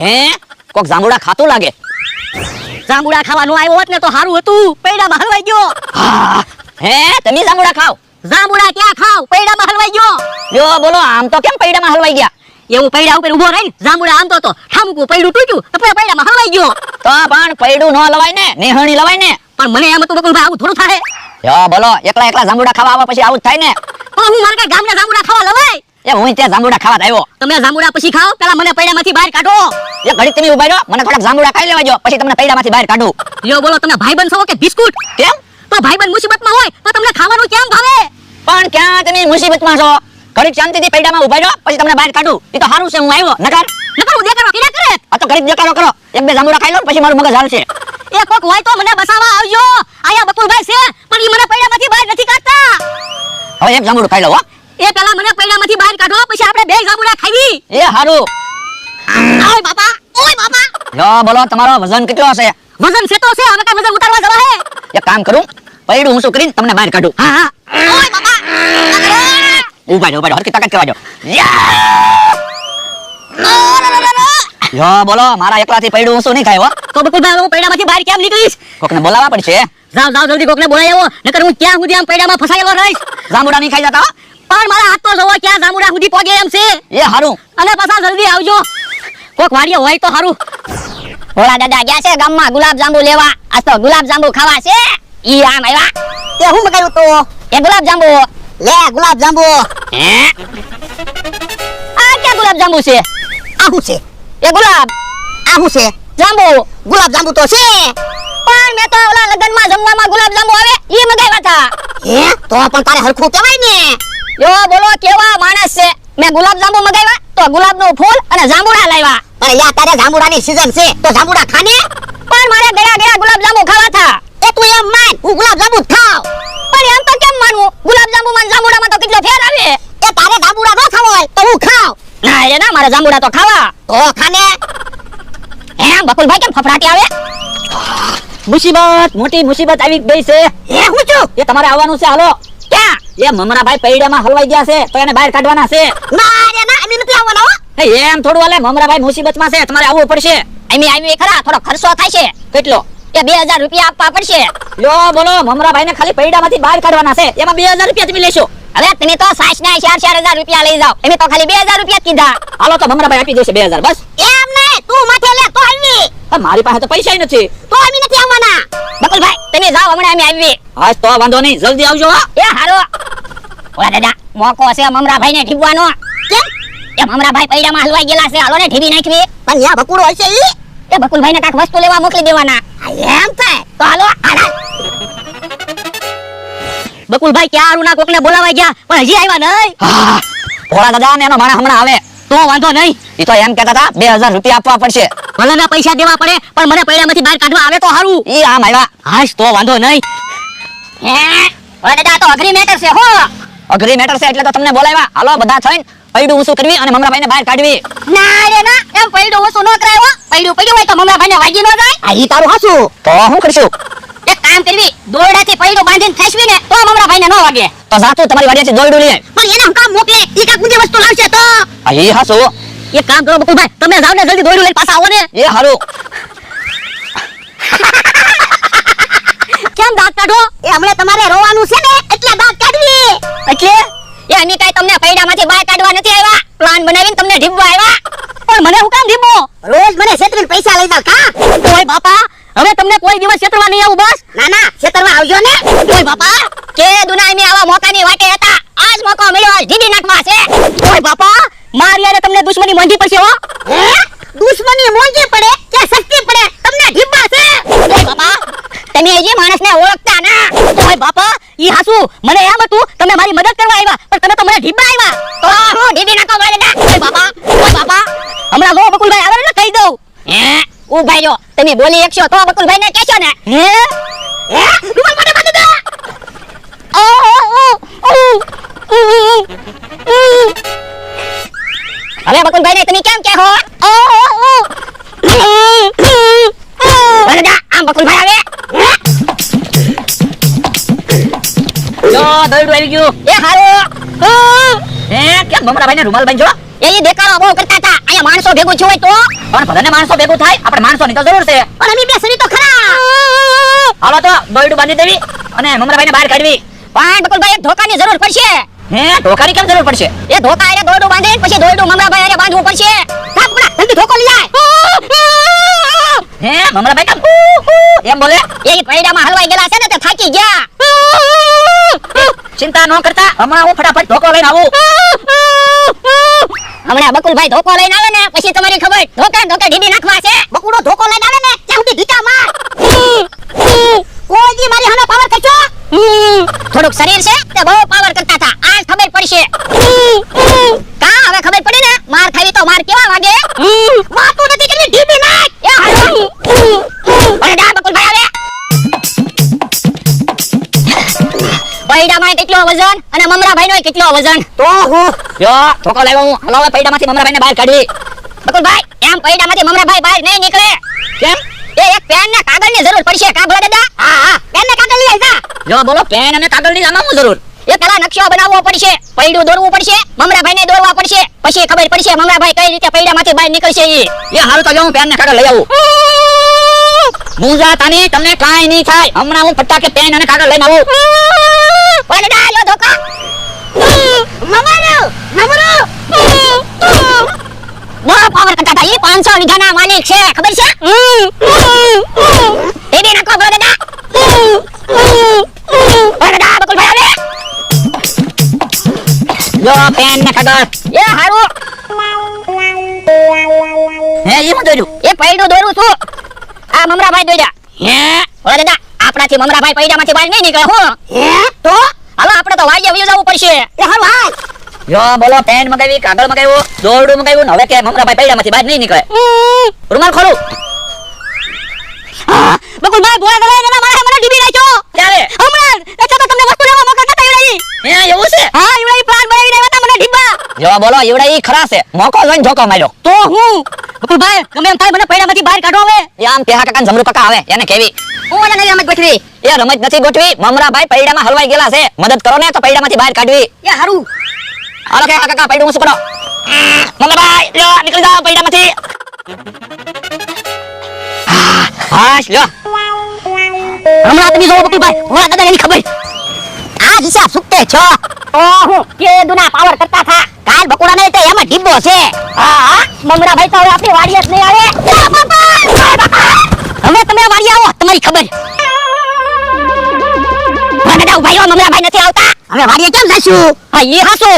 હે કોક જાંબુડા ખાતું લાગે. જાંબુડા ખાવાનું આવ્યો હોત ને તો સારું હતું. પૈડામાં હલવાઈ ગયો. હા હે તમે જાંબુડા ખાવ? જાંબુડા ક્યાં ખાવ? પૈડામાં હલવાઈ ગયો. લ્યો બોલો આમ તો કેમ પૈડામાં હલવાઈ ગયા? એવું પૈડા ઉપર ઉભો રહીને જાંબુડા આમ તો ઠામકું પૈડું તૂટ્યું તો પૈડામાં હલવાઈ ગયો. તો પણ પૈડું ન લવાય ને, નેહણી લવાય ને. પણ મને એમ હતું બકુલભાઈ આવું થોડું થાય. લ્યો બોલો એકલા એકલા જાંબુડા ખાવા આવો પછી આવું જ થાય ને. તો હું મારા કઈ ગામના જાંબુડા ખાવા લવાય? એ હું ત્યાં જાંબુડા ખાવા આવ્યો. તમે જાંબુડા પછી ખાઓ, પેલા મને પૈડામાંથી બહાર કાઢો. એ ઘડીક તમે ઉભા રહ્યો, મને થોડાક જાંબુડા ખાઈ લેવા જો, પછી તમને પૈડામાંથી બહાર કાઢું. લ્યો બોલો તમે ભાઈબંધ છો કે બિસ્કુટ? કેમ? તો ભાઈબંધ મુસીબતમાં હોય તો તમને ખાવાનું કેમ ભાવે? પણ ક્યાં તમે મુસીબતમાં છો? ઘડીક શાંતિથી પૈડામાં ઉભા રહ્યો, પછી તમને બહાર કાઢું. એ તો સારું છે હું આવ્યો. નકર હું દેખાડો કિરા કરે? આ તો ઘડીક દેખાડો કરો. એક બે જાંબુડા ખાઈ લો પછી મારું મગજ હાલશે. એ કોક હોય તો મને બસાવા આવજો. આયા બકુલભાઈ છે પણ ઈ મને પૈડામાંથી બહાર નથી કાઢતા. હવે એક જાંબુડું ખાઈ લો હો. એ પેલા મને પૈડામાંથી બહાર કાઢો પછી આપણે બે જાંબુડા ખાવી. એ હારું. ઓય બાપા, ઓય બાપા. લો બોલો તમારો વજન કેટલો હશે? વજન છે તો છે, હવે કઈ વજન ઉતારવા જવા હે? એક કામ કરું, પૈડું ઊંચું કરીને તમને બહાર કાઢું. હા હા. ઓય બાપા. ઉભા રહ્યો હરકી તાકાત કેવા જો. યો બોલો મારા એકલાથી પૈડું ઊંચું નહીં થાય હો. તો બકુલભાઈ હું પૈડામાંથી બહાર કેમ નીકળીશ? કોકને બોલાવવા પડશે. જાવ જાવ જલ્દી કોકને બોલાવી આવો, નકર હું ક્યાં સુધી આમ પૈડામાં ફસાયેલો રહીશ. જાંબુડા નહીં ખાઈ જતા હો. પણ મારા હાથ તો જોવો ક્યાં જાંબુડા સુધી પહોંચે એમ છે. એ હારું. અને પાછા જલ્દી આવજો. કોક વાડીએ હોય તો હારું. ભોળા દાદા ગયા છે ગામમાં ગુલાબ જાંબુ લેવા. આજ તો ગુલાબ જાંબુ ખાવા છે. ઈ આમ આવ્યા. તે હું મગાવ્યું તો? એ ગુલાબ જાંબુ લે ગુલાબ જાંબુ. હે આ ક્યાં ગુલાબ જાંબુ છે? આહું છે. એ ગુલાબ આહું છે. જાંબુ ગુલાબ જાંબુ તો છે. પણ મેં તો ઓલા લગનમાં જમવામાં ગુલાબ જાંબુ આવે ઈ મગાવ્યા હતા. હે તો પણ તારે હરખું કહેવાય ને. યો બોલો કેવા માણસ છે. મેં ગુલાબ જાંબુ મગાવ્યા તો ગુલાબનું ફૂલ અને જાંબુડા લાવ્યા. અરે યાર તારે જાંબુડાની સીઝન છે તો જાંબુડા ખાને. પણ મારે ગળા ગળા ગુલાબ જાંબુ ખાવા હતા. એ તું એમ માન હું ગુલાબ જાંબુ જ ખાવ. પણ એમ તો કેમ માનવું? ગુલાબ જાંબુ માં જાંબુડામાં તો કેટલો ફેર આવે. એ તારે જાંબુડા ન ખાવા હોય તો હું ખાવ. ના એ ના મારે જાંબુડા તો ખાવા. તો ખાને. એમ બકુલભાઈ કેમ ફફડાટી આવે? મુસીબત, મોટી મુસીબત આવી ગઈ છે. એ હું છું. એ તમારે આવવાનું છે હાલો. ક્યાં? એ મમરાભાઈ પૈડામાં હલવાઈ ગયા છે તો એને બહાર કાઢવાના છે. ના રે ના એમ નથી આવવાનો. એ એમ થોડું હાલે, મમરાભાઈ મુસીબતમાં છે, તમારે આવવું પડશે. આવી ખરા થોડો ખર્ચો થાય છે. કેટલો? એ 2000 રૂપિયા આપવા પડશે. લ્યો બોલો મમરાભાઈને ખાલી પૈડામાંથી બહાર કાઢવાના છે, એમાં 2000 રૂપિયા તમે લેશો. હવે તમે તો 4,000 રૂપિયા લઈ જાઓ. એમે તો ખાલી 2000 રૂપિયા કીધા. હાલો તો મમરાભાઈ આપી દેશે 2000 બસ. એમ નહીં તું માથે લે તો આવી. પણ મારી પાસે તો પૈસા નથી. તો આવી નથી આવવાના. બકુલભાઈ તમે જાઓ હમણાં અમે આવી. આજ તો વાંધો નહીં, જલ્દી આવજો હો. એ હારો. ઓલા દાદા મોકો છે મમરાભાઈને ઠીબવાનો. કેમ? એ મમરાભાઈ પૈડામાં હલવાઈ ગયેલા છે, હાલો ને ઠીબી નાખવી. પણ યા બકુડો હશે ઈ. એ બકુલભાઈને કાંઈક વસ્તુ લેવા મોકલી દેવાના. એમ થાય તો હાલો હાલો. બકુલભાઈ ક્યાં આરુના કોકને બોલાવાઈ ગયા પણ હજી આવ્યા નહીં. હા, ભોળા દાદા ને એનો માણસ હમણાં આવે. તો વાંધો નહીં. ઈ તો એમ કહેતા હતા 2000 રૂપિયા આપવા પડશે. ભલે ના પૈસા દેવા પડે પણ મને પૈડામાંથી બહાર કાઢવા આવે તો હારું. ઈ આમ આવ્યા. હાશ તો વાંધો નહીં. હે ઓલા દાદા તો અઘરી મેટર છે હો. અઘરી મેટર છે એટલે તો તમને બોલાવ્યા. હાલો બધા થઈને પૈડું ઊંચું કરવી અને મમરાભાઈને બહાર કાઢવી. ના રે ના એમ પૈડું ઓછું ન કરાય હો. પૈડું પડ્યું હોય તો મમરાભાઈને વાગી ન જાય. આ ઈ તારું હાસું. તો હું કરશું? એક કામ કરવી, દોરડાથી પૈડું બાંધીને ખેંચવી ને તો મમરાભાઈને ન વાગે. તો જાતું તમારી વાડીએથી દોરડું લઈ આવ. પણ એને હું કામ મોકલે ઈ કાક ઊંધી વસ્તુ લાવશે તો. આ ઈ હાસુ. એક કામ કરો બકુલભાઈ તમે જાવ ને જલ્દી દોરડું લઈને પાછા આવો ને. એ હારું. કેમ દાંત કાઢો? એ હમણે તમારે રોવાનું છે ને એટલે દાંત કાઢવી. એટલે એ અમે કાઈ તમને પૈડામાંથી બહાર કાઢવા નથી આવ્યા. પ્લાન બનાવીને તમને ઢીબવા આવ્યા. પણ મને હું કામ ધીમો? રોજ મને છેતરીને પૈસા લઈ જાવ કા? ઓય બાપા હવે તમને કોઈ દિવસ છેતરવા નહીં આવું બસ. ના ના છેતરવા આવજો ને. ઓય બાપા કે દુનિયામાં આવા મોકાની વાટે હતા. આજ મોકો મળ્યો, આજ ઢીબી નાખવા છે. ઓય બાપા મારી યારે તમને દુશ્મની મોંઘી પડશે હો. હે દુશ્મની મોંઘી પડે કે સસ્તી પડે તમને ઢીબા છે. ઓય બાપા તમે હજી માણસને ઓળખતા ના. ઓય બાપા ઈ હાસુ મને એમ હતું તમે મારી મદદ કરવા આવ્યા પણ તમે તો મને ઢીબા આવ્યા. તો હું ઢીબી નાખો મારે ના. ઓય બાપા હમણાં જો બકુલભાઈ આવે ને કહી દઉં. હે ઉભાઈ રહ્યો, તમે બોલી એકશો તો બકુલભાઈને કહેશો ને. હે હે રૂમાલ મને બાંધી દે. હવે બકુલભાઈને તમે કેમ કહો? દાદા આમ બકુલભાઈ આવે. લો દોરડું આવી ગયું. એ હારો. હે કેમ મમરાભાઈને રૂમાલ બાંધ્યો? એ દેખાડો બહુ કરતા હતા. અહીંયા માણસો ભેગું થયું હોય તો પણ ભલે માણસો ભેગું થાય આપણે માણસોની તો જરૂર છે. પણ અમે બેસરી તો ખરા. હાલો તો દોરડું બાંધી દેવી અને મમરાભાઈને બહાર કાઢવી. પણ બકુલભાઈ એક ધોકાની જરૂર પડશે. હે ઢોકાની કેમ જરૂર પડશે? એ ધોકા હારે દોરડું બાંધે પછી દોરડું મમરાભાઈ હારે બાંધવું પડશે. કાપડા જલ્દી ધોકો લઈ આય. હે મમરાભાઈ કેમ એમ બોલે? એ પૈડામાં હલવાઈ ગયેલા છે ને તે થાકી ગયા. ચિંતા ન કરતા, હમણાં હું ફટાફટ ધોકો લઈને આવું. હમણાં બકુલભાઈ ધોકો લઈને આવે ને પછી તમારી ખબર ધોકા ઢીબી નાખવા છે. બકુડો ધોકો લઈને આવે ને ત્યાં સુધી ઢીકા માર. કોઈ દી મારી હાનો પાવર કરશો? થોડુંક શરીર છે તે બહુ પાવર કરતા હતા. આજ ખબર પડશે. કા હવે ખબર પડી ને માર ખાવી તો માર કેવા વાગે. વાતું નથી કરી ઢીબી નાખ. એ હાલો. અરે ડા બકુલભાઈ આવે. પૈડામાં કેટલો વજન અને મમરાભાઈનો કેટલો વજન. તો હું યો ધોકો લાવ્યો હું. હાલો હવે પૈડામાંથી મમરાભાઈને બહાર કાઢવી. બકુલભાઈ એમ પૈડામાંથી મમરાભાઈ બહાર નહીં નીકળે. કેમ? એ એક પેન ને કાગળની જરૂર પડશે. કા ભલા દાદા? હા પેન ને કાગળ લઈ આય જા. જો બોલો પેન અને કાગળની આમાં શું જરૂર? એ પેલા નકશો બનાવવો પડશે, પૈડું દોરવું પડશે, મમરાભાઈને દોરવા પડશે, પછી ખબર પડશે મમરાભાઈ કઈ રીતે પૈડામાંથી બહાર નીકળશે ઈ. એ હારું તો જો હું પેન ને કાગળ લઈ આવું. મુંજા તાની તમને કાંઈ નહીં થાય. હમણાં હું ફટાકે પેન અને કાગળ લઈને આવું. ઓલે ડા લ્યો ધોકા. મમરો બહુ પાવર કરતા હતા. ઈ 500 વીઘાના માલિક છે ખબર છે. એ બી નાખો ભલા દાદા. ઓલે ડા બકુલભાઈ આવે. જો પેન ને કાગળ. એ હારું. હે એ હું દોર્યું. એ પૈડું દોરું છું. આ મમરાભાઈ દોર્યા. હે ઓલે દાદા આપણાથી મમરાભાઈ પૈડામાંથી બહાર નહીં નીકળે. હું હે તો હાલો આપણે તો વાડીએ વયું જવું પડશે. એ હાલ હાલ. જો બોલો પેન મગાવી, કાગળ મગાવ્યું, દોરડું મગાવ્યું ને હવે કે મમરાભાઈ પૈડામાંથી બહાર નહીં નીકળે. રૂમાલ ખોલું. બકુલભાઈ બોલા દલાઈ દલા મારા મને ઢીબી નાખ્યો. ત્યારે હમણાં એટલે તો તમને વસ્તુ લેવા મોકલતા હતા ઈવડાઈ. હે એવું છે? હા ઈવડાઈ પ્લાન બનાવી રહ્યા હતા મને ઢીબા. જો બોલો એવડા ઈ ખરા છે. મોકો લઈને ધોકો માર્યો. તો હું બકુલભાઈ ગમે એમ થાય મને પૈડામાંથી બહાર કાઢો હવે. એ આમ પેહા કાકા જમરૂ કાકા આવે એને કેવી. હું ઓલા નવી રમત ગોઠવી. એ રમત નથી ગોઠવી. મમરાભાઈ પૈડામાં હલવાઈ ગયેલા છે. મદદ કરો ને તો પૈડામાંથી બહાર કાઢવી. એ હારું. હાલો કે કાકા પૈડું ઊંચું કરો. મમરાભાઈ લ્યો નીકળી જાઓ પૈડામાંથી. હાશ લ્યો. હમણાં તમે જોવો બકુલભાઈ બોલા દાદા એની ખબર. આ હિસાબ સુકતે છો. ઓહો કે દુના પાવર કરતા થા. કાલ બકુડાને તે એમાં ડીબો છે. હા મમરાભાઈ તો હવે આપણી વાડીએ જ નહીં આવે. હવે તમે વાડી આવો તમારી ખબર. દાદા ઉભા રહ્યો મમરાભાઈ નથી આવતા. હવે વાડીએ કેમ જઈશું? હા ઈ હાસુ.